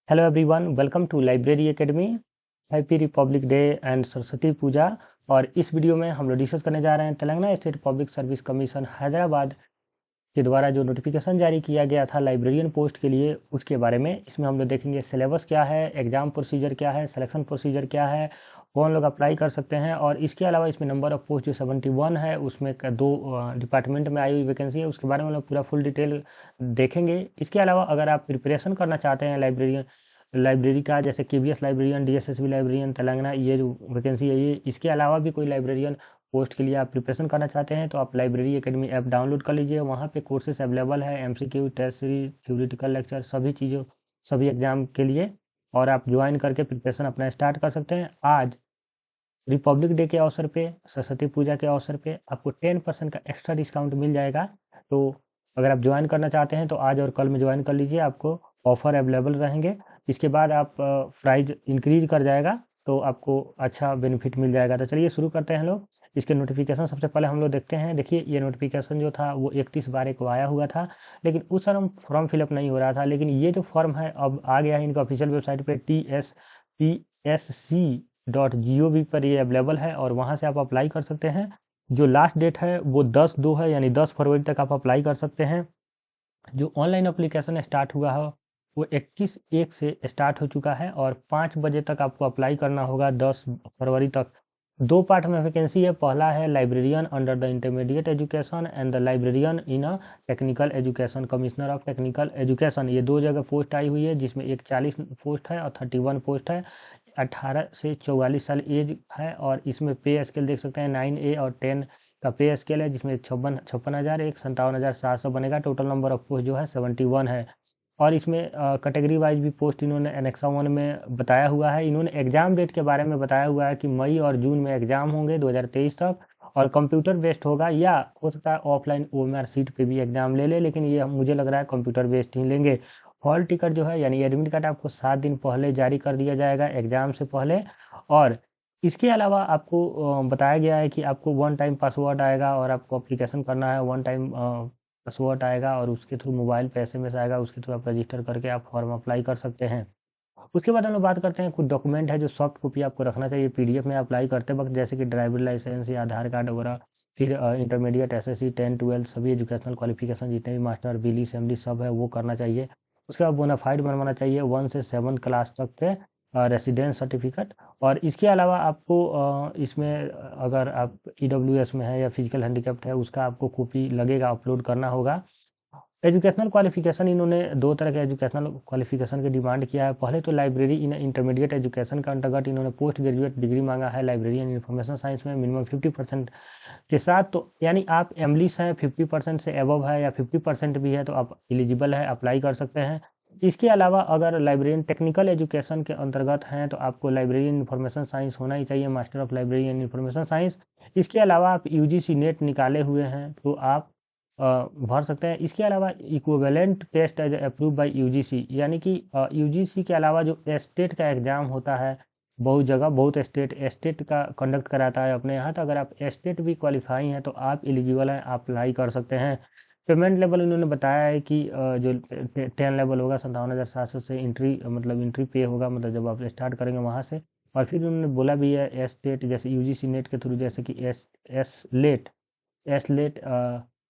Hello everyone, welcome to Library Academy. Happy Republic Day and Saraswati Puja. और इस video में हम लोग डिस्कस करने जा रहे हैं Telangana state public service commission Hyderabad के द्वारा जो नोटिफिकेशन जारी किया गया था लाइब्रेरियन पोस्ट के लिए, उसके बारे में। इसमें हम लोग देखेंगे सिलेबस क्या है, एग्जाम प्रोसीजर क्या है, सिलेक्शन प्रोसीजर क्या है, कौन लोग अप्लाई कर सकते हैं। और इसके अलावा इसमें नंबर ऑफ पोस्ट जो 71 है, उसमें दो डिपार्टमेंट में आई हुई वैकेंसी है, उसके बारे में हम लोग पूरा फुल डिटेल देखेंगे। इसके अलावा अगर आप प्रिपरेशन करना चाहते हैं लाइब्रेरी का, जैसे KVS librarian, DSSB librarian Telangana, ये जो वैकेंसी है ये, इसके अलावा भी कोई लाइब्रेरियन पोस्ट के लिए आप प्रिपरेशन करना चाहते हैं तो आप लाइब्रेरी एकेडमी ऐप डाउनलोड कर लीजिए। वहाँ पे कोर्सेस अवेलेबल है, MCQ, test series, theoretical lecture, सभी एग्जाम के लिए। और आप ज्वाइन करके प्रिपरेशन अपना स्टार्ट कर सकते हैं। आज रिपब्लिक डे के अवसर पे, सरस्वती पूजा के अवसर पे आपको 10% का एक्स्ट्रा डिस्काउंट मिल जाएगा। तो अगर आप ज्वाइन करना चाहते हैं तो आज और कल में ज्वाइन कर लीजिए, आपको ऑफर अवेलेबल रहेंगे। इसके बाद आप प्राइस इंक्रीज कर जाएगा तो आपको अच्छा बेनिफिट मिल जाएगा। तो चलिए शुरू करते हैं हम लोग। इसके नोटिफिकेशन सबसे पहले हम लोग देखते हैं। देखिए, ये नोटिफिकेशन जो था वो 31/12 को आया हुआ था, लेकिन उस समय फॉर्म फिलअप नहीं हो रहा था। लेकिन ये जो फॉर्म है अब आ गया है इनका ऑफिशियल वेबसाइट पे, tspsc.gov पर ये अवेलेबल है और वहाँ से आप अप्लाई कर सकते हैं। जो लास्ट डेट है वो 10/2 है, यानी 10 फरवरी तक आप अप्लाई कर सकते हैं। जो ऑनलाइन अप्लीकेशन स्टार्ट हुआ है वो 21/1 से स्टार्ट हो चुका है और 5 बजे तक आपको अप्लाई करना होगा, 10 फरवरी तक। दो पार्ट में वैकेंसी है। पहला है librarian under the intermediate education and the librarian in a technical education, commissioner of technical education. ये दो जगह पोस्ट आई हुई है, जिसमें एक 40 पोस्ट है और 31 पोस्ट है। 18 से 44 साल एज है। और इसमें पे स्केल देख सकते हैं, 9A और 10 का पे स्केल है, जिसमें 56,000, एक 57,700 बनेगा। टोटल नंबर ऑफ पोस्ट जो है 71 है। और इसमें कैटेगरी वाइज भी पोस्ट इन्होंने एनेक्सा 1 में बताया हुआ है। इन्होंने एग्जाम डेट के बारे में बताया हुआ है कि मई और जून में एग्जाम होंगे 2023 तक, और कंप्यूटर बेस्ड होगा, या हो सकता है ऑफलाइन ओएमआर सीट पे भी एग्जाम ले ले, लेकिन ये मुझे लग रहा है कंप्यूटर बेस्ड ही लेंगे। हॉल टिकट जो है, यानी एडमिट कार्ड, आपको 7 दिन पहले जारी कर दिया जाएगा एग्जाम से पहले। और इसके अलावा आपको बताया गया है कि आपको वन टाइम पासवर्ड आएगा और आपको अप्लीकेशन करना है। वन टाइम पासवर्ड आएगा और उसके थ्रू मोबाइल पे एसएमएस आएगा, उसके थ्रू आप रजिस्टर करके आप फॉर्म अप्लाई कर सकते हैं। उसके बाद हम लोग बात करते हैं कुछ डॉक्यूमेंट है जो सॉफ्ट कॉपी आपको रखना चाहिए पीडीएफ में अप्लाई करते वक्त, जैसे कि ड्राइवर लाइसेंस या आधार कार्ड वगैरह। फिर इंटरमीडिएट, एसएससी, 10, 12 सभी एजुकेशनल क्वालिफिकेशन जितने भी मास्टर, बीली, सेमडी सब है वो करना चाहिए। उसके बाद बोनाफाइड बनवाना चाहिए 1 से 7 क्लास तक के रेसिडेंस सर्टिफिकेट। और इसके अलावा आपको इसमें अगर आप ईडब्ल्यूएस में है या फिजिकल हैंडीकैप्ड है, उसका आपको कॉपी लगेगा, अपलोड करना होगा। एजुकेशनल क्वालिफिकेशन, इन्होंने दो तरह के एजुकेशनल क्वालिफिकेशन की डिमांड किया है। पहले तो लाइब्रेरी इन इंटरमीडिएट एजुकेशन के अंतर्गत इन्होंने पोस्ट ग्रेजुएट डिग्री मांगा है लाइब्रेरी इन इंफॉर्मेशन साइंस में, मिनिमम 50% के साथ। तो यानी आप एमलिस हैं, 50% से अबव है या 50% भी है तो आप एलिजिबल है, अप्लाई कर सकते हैं। इसके अलावा अगर लाइब्रेरियन टेक्निकल एजुकेशन के अंतर्गत हैं तो आपको लाइब्रेरी इंफॉर्मेशन साइंस होना ही चाहिए, master of library in information science. इसके अलावा आप यूजीसी नेट निकाले हुए हैं तो आप भर सकते हैं। इसके अलावा equivalent test as approve by UGC, यानी कि यूजीसी के अलावा जो स्टेट का एग्जाम होता है, बहुत जगह बहुत स्टेट का कंडक्ट कराता है अपने यहाँ, तो अगर आप स्टेट भी क्वालिफाई हैं तो आप एलिजिबल हैं, आप अप्लाई कर सकते हैं। पेमेंट लेवल इन्होंने बताया है कि जो 10 लेवल होगा 57,700 से एंट्री पे होगा, मतलब जब आप स्टार्ट करेंगे वहाँ से। और फिर उन्होंने बोला भी है एस टेट, जैसे यूजीसी नेट के थ्रू, जैसे कि एस लेट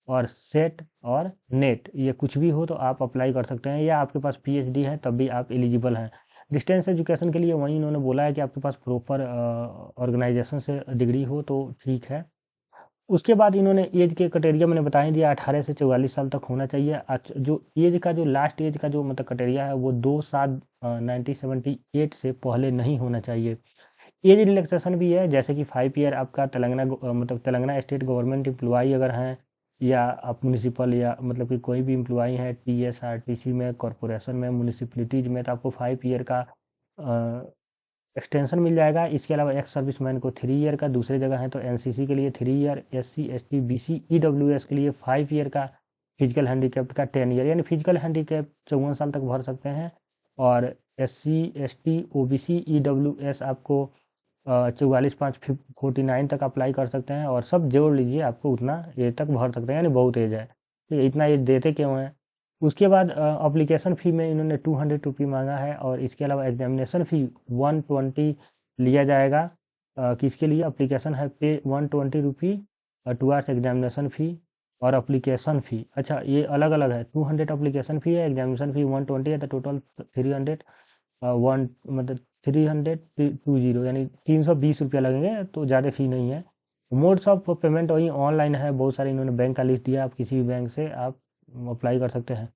और सेट और नेट, ये कुछ भी हो तो आप अप्लाई कर सकते हैं, या आपके पास पीएचडी है तब भी आप एलिजिबल हैं। डिस्टेंस एजुकेशन के लिए वहीं इन्होंने बोला है कि आपके पास प्रॉपर ऑर्गेनाइजेशन से डिग्री हो तो ठीक है। उसके बाद इन्होंने एज के क्राइटेरिया मैंने बता ही दिया, 18 से 44 साल तक होना चाहिए। जो एज का जो लास्ट एज का जो मतलब क्राइटेरिया है वो 2/7 1978 से पहले नहीं होना चाहिए। एज रिलैक्सेशन भी है, जैसे कि 5 ईयर आपका मतलब तेलंगाना स्टेट गवर्नमेंट एम्प्लॉई अगर हैं, या आप म्यूनिसिपल, या मतलब कि कोई भी एम्प्लॉई है टीएसआरटीसी में, कॉरपोरेशन में, म्यूनिसिपलिटीज में, तो आपको 5 ईयर का एक्सटेंशन मिल जाएगा। इसके अलावा एक्स सर्विसमैन को 3 ईयर का, दूसरे जगह है तो एनसीसी के लिए 3 year, SC ST BC EWS के लिए 5 ईयर का, फिजिकल हैंडीकैप्ड का 10 ईयर, यानी फिजिकल हैंडीकैप 54 साल तक भर सकते हैं। और एससी एसटी ओबीसी ईडब्ल्यूएस आपको 44/5 49 तक अप्लाई कर सकते हैं। और सब जोड़ लीजिए आपको उतना एज तक भर सकते हैं, यानी बहुत एज है। तो इतना एज देते क्यों हैं? उसके बाद अप्लीकेशन फ़ी में इन्होंने 200 रुपी मांगा है, और इसके अलावा एग्जामिनेशन फ़ी 120 लिया जाएगा। किसके लिए? अप्लीकेशन है पे 120 रुपी टुवार्ड्स एग्जामिनेशन फ़ी और अप्लीकेशन फ़ी। अच्छा, ये अलग अलग है, 200 अप्लीकेशन फ़ी है, एग्जामिनेशन फ़ी 120 है, तो टोटल 300 वन मतलब 320 यानी 320 रुपया लगेंगे, तो ज़्यादा फ़ी नहीं है। मोड्स ऑफ पेमेंट वही ऑनलाइन है, बहुत सारे इन्होंने बैंक का लिस्ट दिया, आप किसी भी बैंक से आप अप्लाई कर सकते हैं।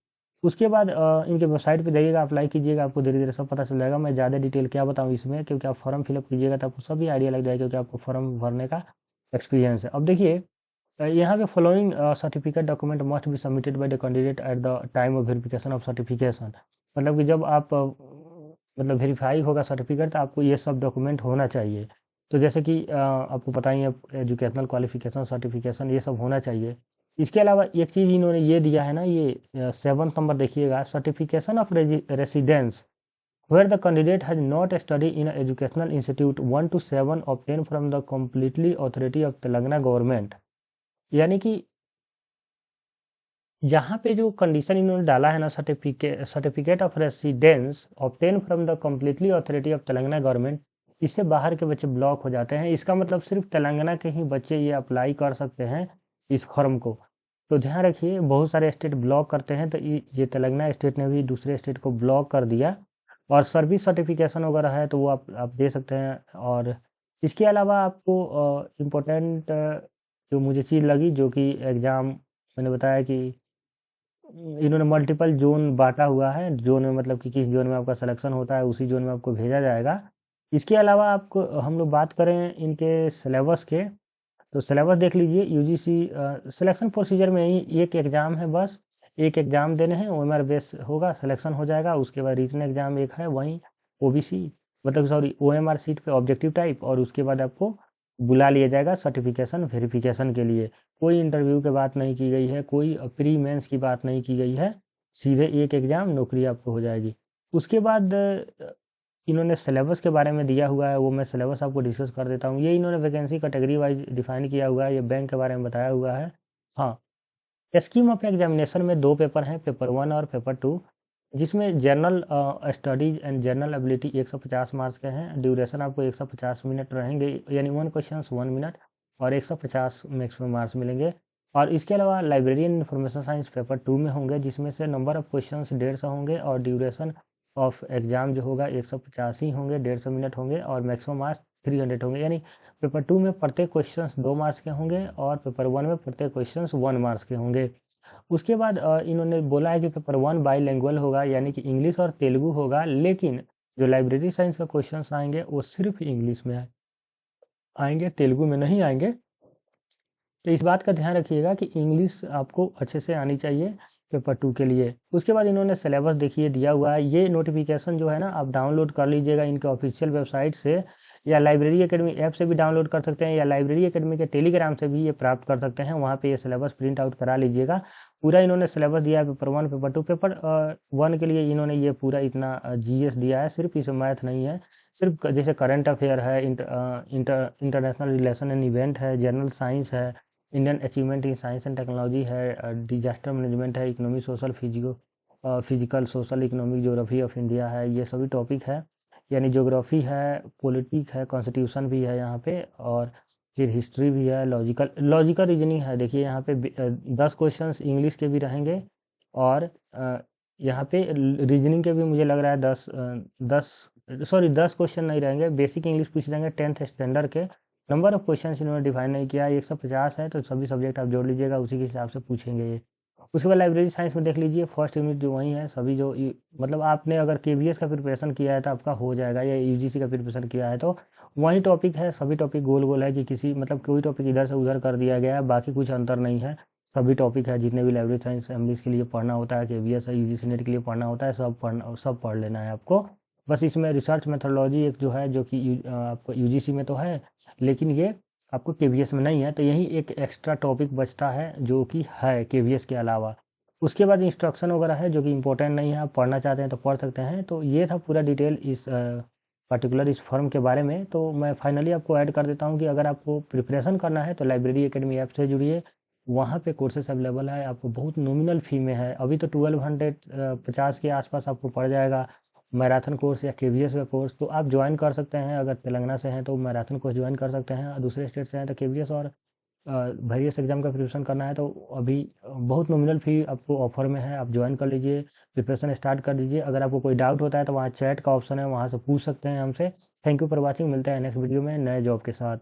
उसके बाद इनके वेबसाइट पे जाइएगा, अप्लाई कीजिएगा, आपको धीरे धीरे सब पता चल जाएगा। मैं ज़्यादा डिटेल क्या बताऊँ इसमें, क्योंकि आप फॉर्म फिलअप कीजिएगा तो आपको सभी आइडिया लग जाएगा, क्योंकि आपको फॉर्म भरने का एक्सपीरियंस है। अब देखिए, यहाँ पे following certificate document must be submitted by the candidate at the time of verification of certification. मतलब कि जब आप मतलब वेरीफाई होगा सर्टिफिकेट, तो आपको ये सब डॉक्यूमेंट होना चाहिए। तो जैसे कि आपको पता ही है, एजुकेशनल क्वालिफिकेशन सर्टिफिकेशन ये सब होना चाहिए। इसके अलावा एक चीज़ इन्होंने ये दिया है ना, ये 7 नंबर देखिएगा, certification of residence where the candidate has not studied in an educational institute 1 to 7 obtained from the completely authority of Telangana government. यानी कि यहाँ पे जो कंडीशन इन्होंने डाला है ना, certificate of residence obtain from the completely authority of Telangana government, इससे बाहर के बच्चे ब्लॉक हो जाते हैं। इसका मतलब सिर्फ तेलंगाना के ही बच्चे ये अप्लाई कर सकते हैं इस फॉर्म को। तो ध्यान रखिए, बहुत सारे स्टेट ब्लॉक करते हैं, तो ये तेलंगाना स्टेट ने भी दूसरे स्टेट को ब्लॉक कर दिया। और सर्विस सर्टिफिकेशन वगैरह है तो वो आप दे सकते हैं। और इसके अलावा आपको इम्पोर्टेंट जो मुझे चीज़ लगी, जो कि एग्ज़ाम मैंने बताया कि इन्होंने मल्टीपल जोन बांटा हुआ है, जोन में मतलब कि किस जोन में आपका सिलेक्शन होता है उसी जोन में आपको भेजा जाएगा। इसके अलावा आपको हम लोग बात करें इनके सिलेबस के, तो सिलेबस देख लीजिए। यूजीसी सिलेक्शन प्रोसीजर में ही एक एग्ज़ाम है, बस एक एग्ज़ाम देने हैं, ओएमआर बेस होगा, सिलेक्शन हो जाएगा। उसके बाद रीजनल एग्ज़ाम एक है, वहीं ओबीसी मतलब सॉरी ओएमआर सीट पे ऑब्जेक्टिव टाइप, और उसके बाद आपको बुला लिया जाएगा सर्टिफिकेशन वेरिफिकेशन के लिए। कोई इंटरव्यू की बात नहीं की गई है, कोई प्री मेंस की बात नहीं की गई है, सीधे एक एग्ज़ाम, नौकरी आपको हो जाएगी। उसके बाद इन्होंने सिलेबस के बारे में दिया हुआ है, वो मैं सिलेबस आपको डिस्कस कर देता हूँ। ये इन्होंने वैकेंसी कैटेगरी वाइज डिफाइन किया हुआ है, ये बैंक के बारे में बताया हुआ है। हाँ, स्कीम ऑफ एग्जामिनेशन में 2 पेपर हैं, पेपर 1 और पेपर 2, जिसमें general studies and general ability 150 marks के हैं। ड्यूरेशन आपको 150 मिनट रहेंगे, यानी 1 क्वेश्चन 1 मिनट, और 150 मैक्सिमम मार्क्स मिलेंगे। और इसके अलावा library and information science paper 2 में होंगे, जिसमें से नंबर ऑफ क्वेश्चन 150 होंगे, और ड्यूरेशन ऑफ एग्जाम जो होगा 150 ही होंगे, 150 मिनट होंगे, और मैक्सिमम मार्क्स 300 होंगे। यानी पेपर 2 में प्रत्येक क्वेश्चन 2 मार्क्स के होंगे, और पेपर 1 में प्रत्येक क्वेश्चन 1 मार्क्स के होंगे। उसके बाद इन्होंने बोला है कि पेपर 1 बाईलैंग्वेज होगा, यानी कि इंग्लिश और तेलुगु होगा, लेकिन जो लाइब्रेरी साइंस का क्वेश्चन आएंगे वो सिर्फ इंग्लिश में आएंगे, तेलुगु में नहीं आएंगे। तो इस बात का ध्यान रखिएगा कि इंग्लिश आपको अच्छे से आनी चाहिए पेपर 2 के लिए। उसके बाद इन्होंने सिलेबस देखिए दिया हुआ है। ये नोटिफिकेशन जो है ना, आप डाउनलोड कर लीजिएगा इनके ऑफिशियल वेबसाइट से, या लाइब्रेरी एकेडमी ऐप से भी डाउनलोड कर सकते हैं, या लाइब्रेरी एकेडमी के टेलीग्राम से भी ये प्राप्त कर सकते हैं। वहाँ पे ये सिलेबस प्रिंट आउट करा लीजिएगा। पूरा इन्होंने सिलेबस दिया है पेपर 1 पेपर 2। पेपर 1 के लिए इन्होंने ये पूरा इतना जीएस दिया है, सिर्फ इसमें मैथ नहीं है, सिर्फ जैसे करंट अफेयर है, इंटरनेशनल रिलेशन एंड इवेंट है, जनरल साइंस है, Indian achievement in science and technology है, डिजास्टर मैनेजमेंट है, economy social physical social economic geography of India है, ये सभी टॉपिक है। यानी ज्योग्राफी है, पॉलिटिक है, कॉन्स्टिट्यूशन भी है यहाँ पे, और फिर हिस्ट्री भी है, लॉजिकल रीजनिंग है। देखिए यहाँ पे 10 क्वेश्चंस इंग्लिश के भी रहेंगे, और यहाँ पे रीजनिंग के भी मुझे लग रहा है 10 क्वेश्चन नहीं रहेंगे, बेसिक इंग्लिश पूछ जाएंगे 10th स्टैंडर्ड के। नंबर ऑफ क्वेश्चन इन्होंने डिफाइन नहीं किया, 150 है, तो सभी सब्जेक्ट आप जोड़ लीजिएगा, उसी के हिसाब से पूछेंगे ये। उसके बाद लाइब्रेरी साइंस में देख लीजिए, फर्स्ट यूनिट जो वही है, सभी जो मतलब आपने अगर केवीएस का प्रिपरेशन किया है तो आपका हो जाएगा, या यूजीसी का प्रिपरेशन किया है तो वही टॉपिक है। सभी टॉपिक गोल गोल है कि किसी मतलब कोई टॉपिक इधर से उधर कर दिया गया है, बाकी कुछ अंतर नहीं है। सभी टॉपिक है, जितने भी लाइब्रेरी साइंस इंग्लिश के लिए पढ़ना होता है, केवीएस है, यूजीसी नेट के लिए पढ़ना होता है, सब पढ़ लेना है आपको। बस इसमें रिसर्च मेथोडोलॉजी एक जो है, जो कि आपको यूजीसी में तो है, लेकिन ये आपको केवीएस में नहीं है, तो यही एक एक्स्ट्रा टॉपिक बचता है जो कि है केवीएस के अलावा। उसके बाद इंस्ट्रक्शन वगैरह है, जो कि इंपॉर्टेंट नहीं है, आप पढ़ना चाहते हैं तो पढ़ सकते हैं। तो ये था पूरा डिटेल इस पर्टिकुलर इस फॉर्म के बारे में। तो मैं फाइनली आपको ऐड कर देता हूँ कि अगर आपको प्रिपरेशन करना है तो लाइब्रेरी एकेडमी ऐप से जुड़िए, वहाँ पे कोर्सेस अवेलेबल है, आपको बहुत नॉमिनल फ़ी में है। अभी तो 1250 के आसपास आपको पड़ जाएगा मैराथन कोर्स या केवीएस का कोर्स। तो आप ज्वाइन कर सकते हैं, अगर तेलंगाना से हैं तो मैराथन कोर्स ज्वाइन कर सकते हैं, और दूसरे स्टेट से हैं तो केवीएस और वेरियस एग्जाम का प्रिपरेशन करना है तो अभी बहुत नॉमिनल फ़ी आपको ऑफर में है, आप ज्वाइन कर लीजिए, प्रिपरेशन स्टार्ट कर दीजिए। अगर आपको कोई डाउट होता है तो वहाँ चैट का ऑप्शन है, वहाँ से पूछ सकते हैं हमसे। थैंक यू फॉर वॉचिंग, मिलते हैं नेक्स्ट वीडियो में नए जॉब के साथ।